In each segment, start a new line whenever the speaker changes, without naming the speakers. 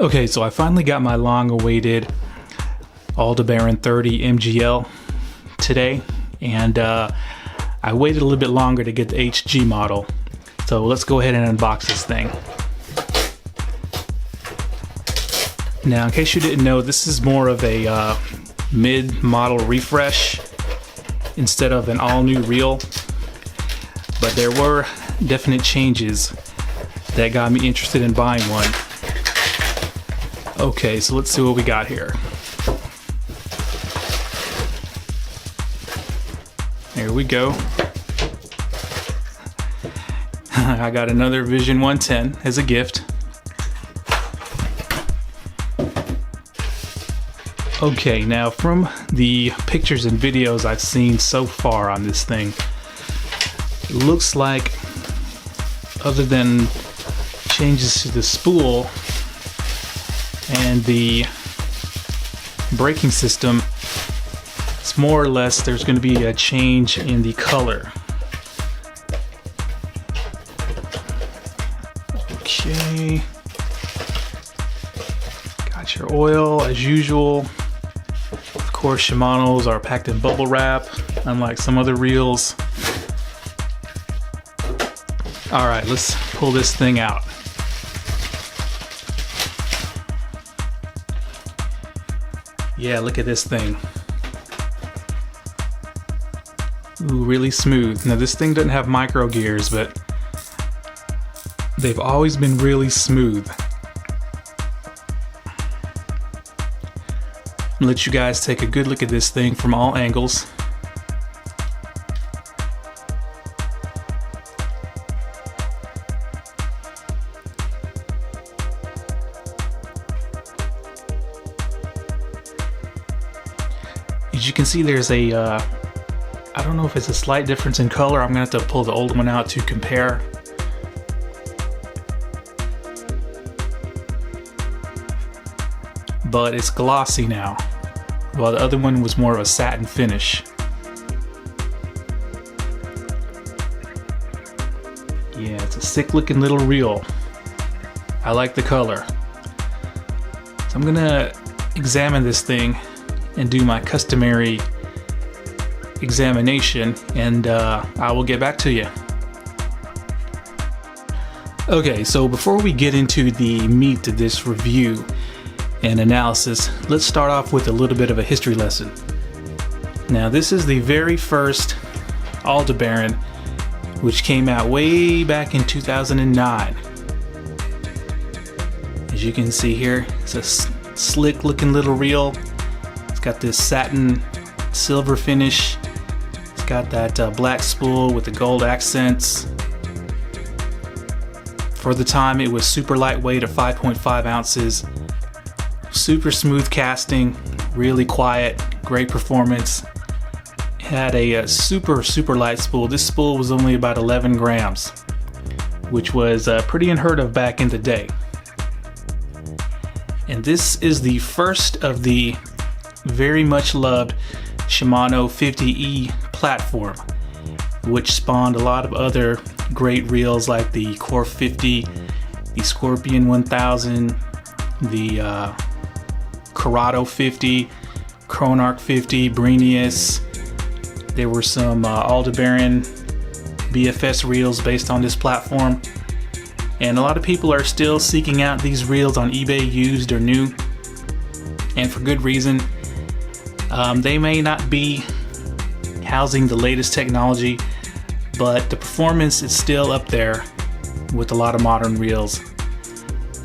Okay, so I finally got my long-awaited Aldebaran 30 MGL today, and I waited a little bit longer to get the HG model. So let's go ahead and unbox this thing. Now, in case you didn't know, this is more of a mid-model refresh instead of an all-new reel, but there were definite changes that got me interested in buying one. Okay, so let's see what we got here. There we go. I got another Vision 110 as a gift. Okay, now from the pictures and videos I've seen so far on this thing, it looks like, other than changes to the spool and the braking system, it's more or less there's going to be a change in the color. Okay, got your oil as usual. Of course, Shimano's are packed in bubble wrap, unlike some other reels. All right, let's pull this thing out. Yeah, look at this thing. Ooh, really smooth. Now this thing doesn't have micro gears, but they've always been really smooth. I'll let you guys take a good look at this thing from all angles. As you can see, there's a, I don't know if it's a slight difference in color. I'm gonna have to pull the old one out to compare. But it's glossy now, while the other one was more of a satin finish. Yeah, it's a sick looking little reel. I like the color. So I'm gonna examine this thing and do my customary examination, and I will get back to you. Okay, so before we get into the meat of this review and analysis, let's start off with a little bit of a history lesson. Now, this is the very first Aldebaran, which came out way back in 2009. As you can see here, it's a slick looking little reel. It's got this satin silver finish. It's got that black spool with the gold accents. For the time, it was super lightweight at 5.5 ounces. Super smooth casting, really quiet, great performance. It had a super light spool. This spool was only about 11 grams, which was pretty unheard of back in the day. And this is the first of the very much loved Shimano 50E platform, which spawned a lot of other great reels like the Core 50, the Scorpion 1000, the CURADO 50, CHRONARCH 50, Brenius. There were some Aldebaran BFS reels based on this platform, and a lot of people are still seeking out these reels on eBay used or new, and for good reason. They may not be housing the latest technology, but the performance is still up there with a lot of modern reels,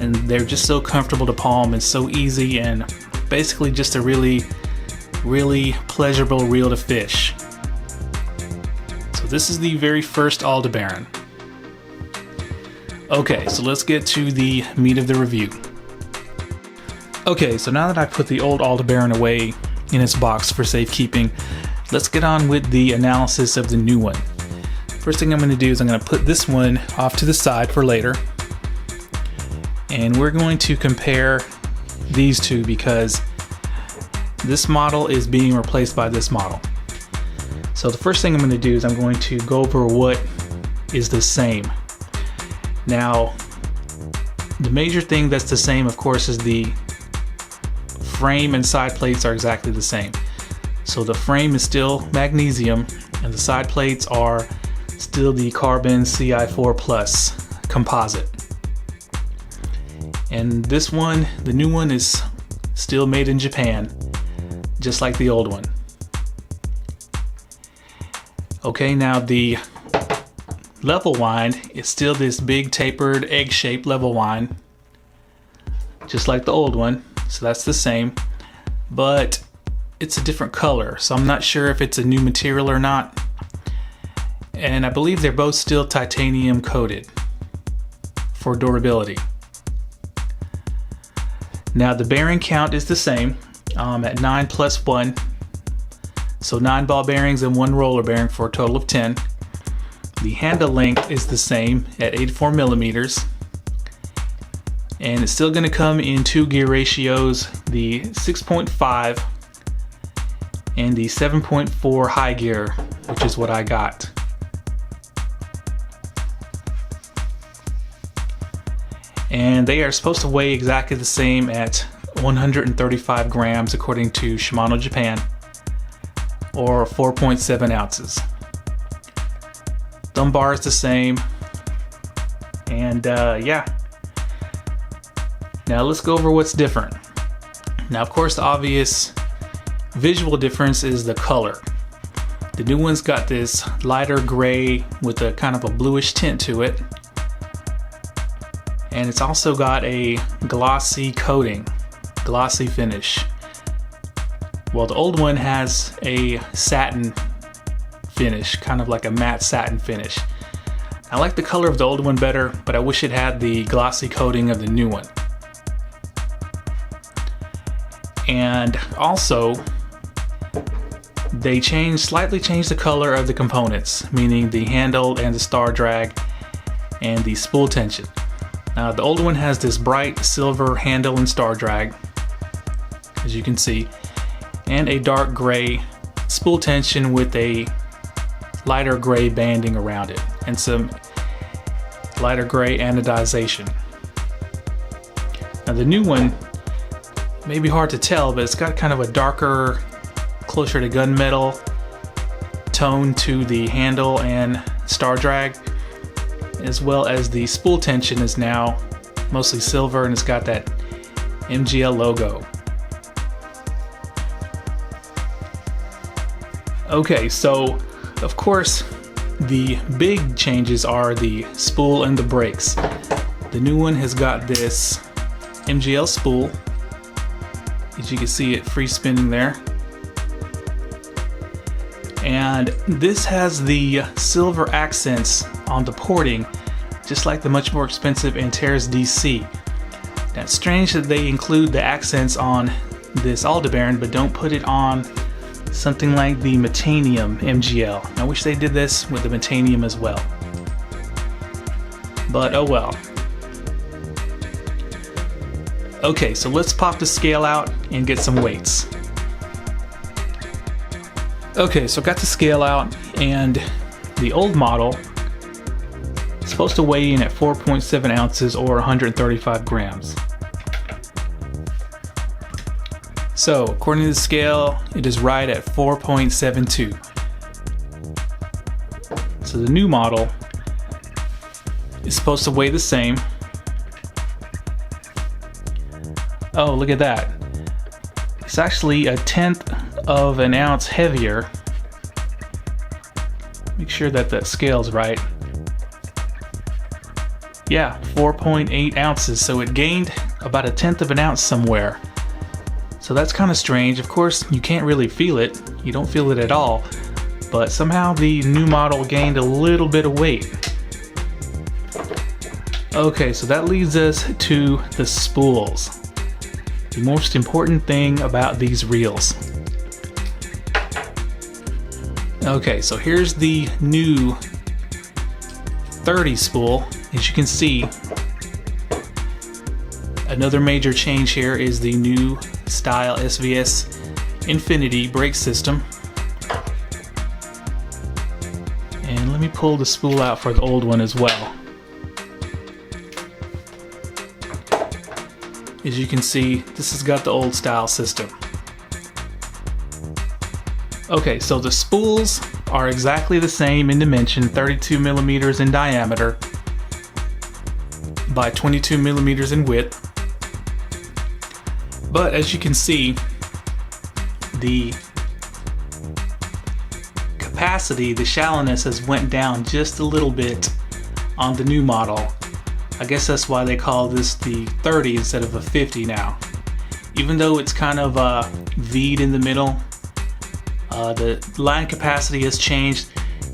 and they're just so comfortable to palm and so easy, and basically just a really pleasurable reel to fish. So this is the very first Aldebaran. Okay, so let's get to the meat of the review. Okay, so now that I put the old Aldebaran away in its box for safekeeping, let's get on with the analysis of the new one. First thing I'm going to do is I'm going to put this one off to the side for later, and we're going to compare these two because this model is being replaced by this model. So the first thing I'm going to do is I'm going to go over what is the same. Now, The major thing that's the same, of course, is the frame and side plates are exactly the same. So the frame is still magnesium and the side plates are still the carbon CI4 plus composite. And this one, the new one, is still made in Japan, just like the old one. Okay, now the level wind is still this big tapered egg-shaped level wind, just like the old one. So that's the same, but it's a different color. So I'm not sure if it's a new material or not. And I believe they're both still titanium coated for durability. Now the bearing count is the same at 9 plus 1. So 9 ball bearings and 1 roller bearing for a total of 10. The handle length is the same at 84 millimeters. And it's still going to come in 2 gear ratios, the 6.5 and the 7.4 high gear, which is what I got. And they are supposed to weigh exactly the same at 135 grams according to Shimano Japan, or 4.7 ounces. Thumb bar is the same, and yeah. Now let's go over what's different. Now, of course, the obvious visual difference is the color. The new one's got this lighter gray with a kind of a bluish tint to it. And it's also got a glossy coating, glossy finish. Well, the old one has a satin finish, kind of like a matte satin finish. I like the color of the old one better, but I wish it had the glossy coating of the new one. And also, they slightly changed the color of the components, meaning the handle and the star drag and the spool tension. Now the old one has this bright silver handle and star drag, as you can see, and a dark gray spool tension with a lighter gray banding around it and some lighter gray anodization. Now the new one may be hard to tell, but it's got kind of a darker, closer to gunmetal tone to the handle and star drag, as well as the spool tension is now mostly silver and it's got that MGL logo. Okay, so of course the big changes are the spool and the brakes. The new one has got this MGL spool, as you can see it free spinning there. And this has the silver accents on the porting, just like the much more expensive ANTARES DC. Now it's strange that they include the accents on this Aldebaran but don't put it on something like the METANIUM MGL. I wish they did this with the METANIUM as well, but oh well. Okay, so let's pop the scale out and get some weights. Okay, so I got the scale out, and the old model is supposed to weigh in at 4.7 ounces or 135 grams. So according to the scale, it is right at 4.72. So the new model is supposed to weigh the same. Oh, look at that. It's actually 1/10 of an ounce heavier. Make sure that that scale's right. Yeah, 4.8 ounces. So it gained about 1/10 of an ounce somewhere. So that's kind of strange. Of course, you can't really feel it. You don't feel it at all. But somehow the new model gained a little bit of weight. Okay, so that leads us to the spools. The most important thing about these reels. Okay, so here's the new 30 spool. As you can see, another major change here is the new style SVS Infinity brake system. And let me pull the spool out for the old one as well. as you can see, this has got the old style system. Okay, so the spools are exactly the same in dimension, 32 millimeters in diameter by 22 millimeters in width. But as you can see, the capacity, the shallowness has went down just a little bit on the new model. I guess that's why they call this the 30 instead of a 50 now. Even though it's kind of V'd in the middle, the line capacity has changed.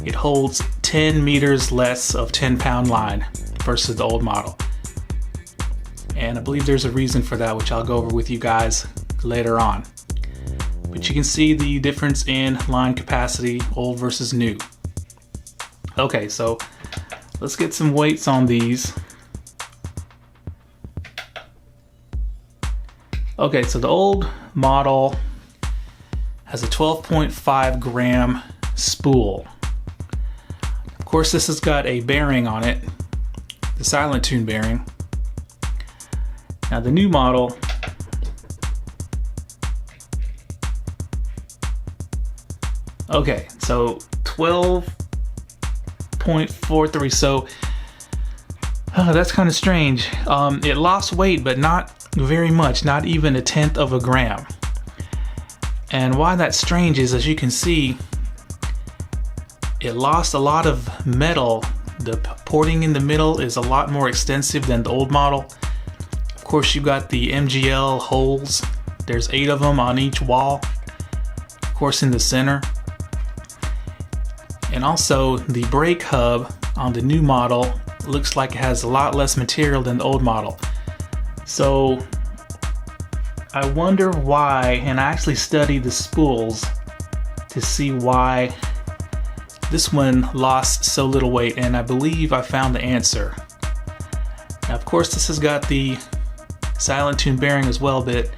It holds 10 meters less of 10-pound line versus the old model. And I believe there's a reason for that, which I'll go over with you guys later on. But you can see the difference in line capacity, old versus new. Okay, so let's get some weights on these. Okay, so the old model has a 12.5 gram spool. Of course, this has got a bearing on it, the silent tune bearing. Now the new model okay, so 12.43, so that's kind of strange. It lost weight, but not very much, not even 1/10 of a gram. And why that's strange is, as you can see, it lost a lot of metal. The porting in the middle is a lot more extensive than the old model. Of course, you got the MGL holes. There's 8 of them on each wall. Of course, in the center. And also, the brake hub on the new model looks like it has a lot less material than the old model. So I wonder why, and I actually studied the spools to see why this one lost so little weight, and I believe I found the answer. Now, of course, this has got the silent tune bearing as well, but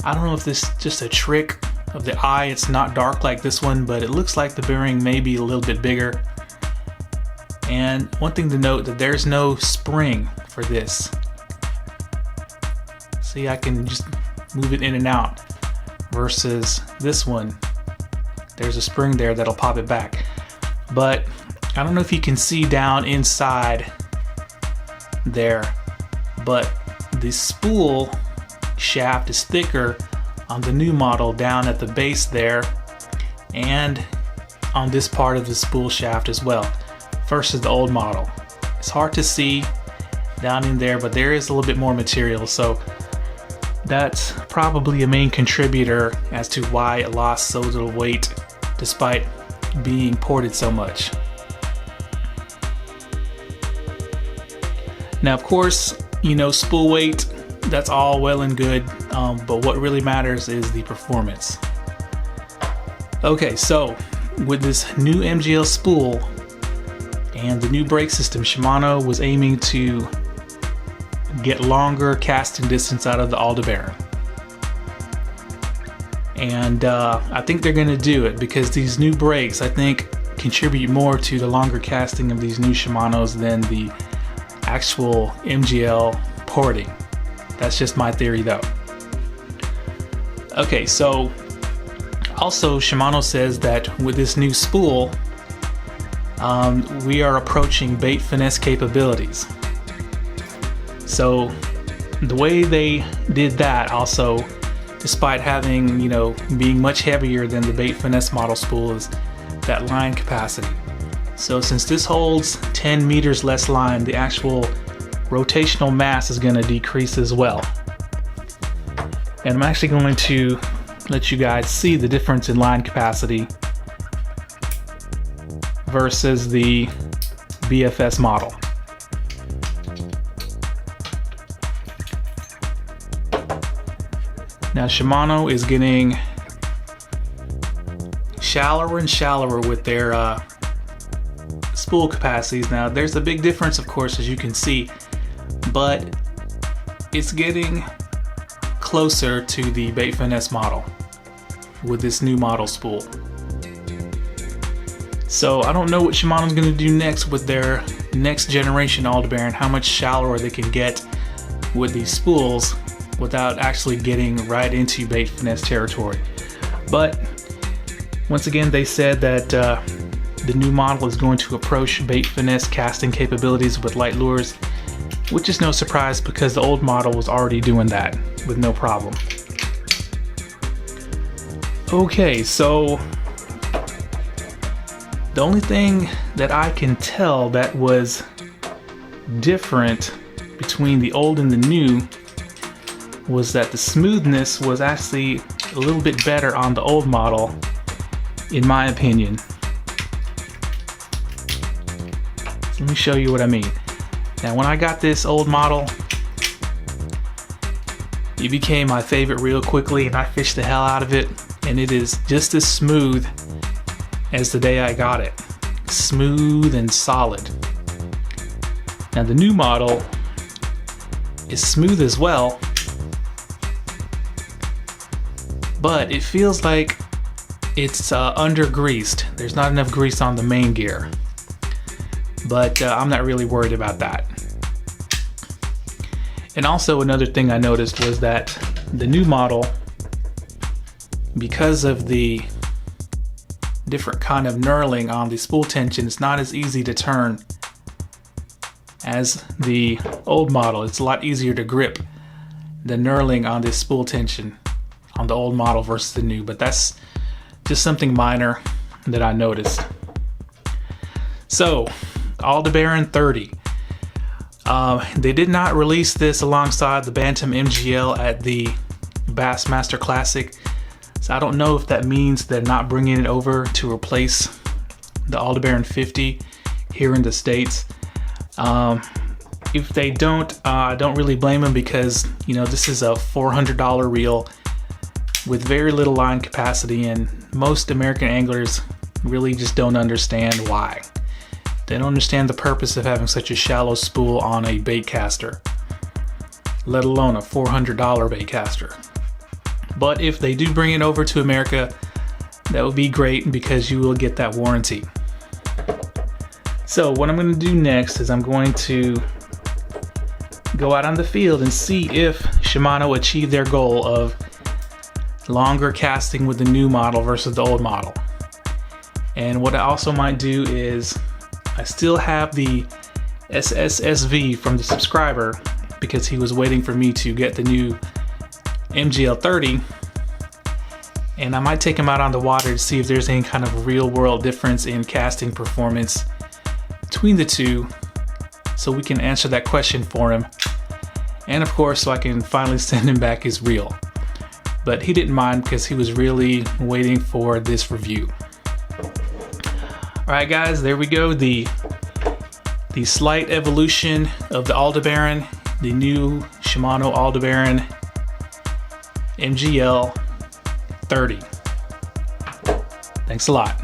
I don't know if this is just a trick of the eye. It's not dark like this one, but it looks like the bearing may be a little bit bigger. And one thing to note, that there's no spring for this. See, I can just move it in and out, versus this one, there's a spring there that'll pop it back. But I don't know if you can see down inside there, but the spool shaft is thicker on the new model down at the base there, and on this part of the spool shaft as well, versus the old model. It's hard to see down in there, but there is a little bit more material, so that's probably a main contributor as to why it lost so little weight despite being ported so much. Now, of course, you know, spool weight, that's all well and good, but what really matters is the performance. Okay, so with this new MGL spool and the new brake system, Shimano was aiming to get longer casting distance out of the Aldebaran. And I think they're going to do it, because these new brakes, I think, contribute more to the longer casting of these new Shimanos than the actual MGL porting. That's just my theory though. Okay, so also Shimano says that with this new spool, we are approaching bait finesse capabilities. So the way they did that, also, despite having, you know, being much heavier than the bait finesse model spool, is that line capacity. So since this holds 10 meters less line, the actual rotational mass is going to decrease as well. And I'm actually going to let you guys see the difference in line capacity versus the BFS model. Now Shimano is getting shallower and shallower with their spool capacities. Now there's a big difference, of course, as you can see, but it's getting closer to the bait finesse model with this new model spool. So I don't know what Shimano's going to do next with their next generation Aldebaran, how much shallower they can get with these spools. without actually getting right into bait finesse territory. But once again, they said that the new model is going to approach bait finesse casting capabilities with light lures, which is no surprise because the old model was already doing that with no problem. Okay, so the only thing that I can tell that was different between the old and the new was that the smoothness was actually a little bit better on the old model, in my opinion. So let me show you what I mean. Now, when I got this old model, it became my favorite reel quickly, and I fished the hell out of it, and it is just as smooth as the day I got it. Smooth and solid. Now, the new model is smooth as well, but it feels like it's under-greased. There's not enough grease on the main gear, but I'm not really worried about that. And also another thing I noticed was that the new model, because of the different kind of knurling on the spool tension, it's not as easy to turn as the old model. It's a lot easier to grip the knurling on this spool tension on the old model versus the new, but that's just something minor that I noticed. So, Aldebaran 30. They did not release this alongside the Bantam MGL at the Bassmaster Classic, so I don't know if that means they're not bringing it over to replace the Aldebaran 50 here in the States. If they don't, I don't really blame them because, you know, this is a $400 reel with very little line capacity, and most American anglers really just don't understand why. They don't understand the purpose of having such a shallow spool on a bait caster, let alone a $400 bait caster. But if they do bring it over to America, that would be great because you will get that warranty. So what I'm going to do next is I'm going to go out on the field and see if Shimano achieved their goal of longer casting with the new model versus the old model. And what I also might do is, I still have the SSSV from the subscriber because he was waiting for me to get the new MGL 30, and I might take him out on the water to see if there's any kind of real world difference in casting performance between the two, so we can answer that question for him, and of course so I can finally send him back his reel. But he didn't mind because he was really waiting for this review. Alright guys, there we go, the slight evolution of the Aldebaran, the new Shimano Aldebaran MGL 30. Thanks a lot.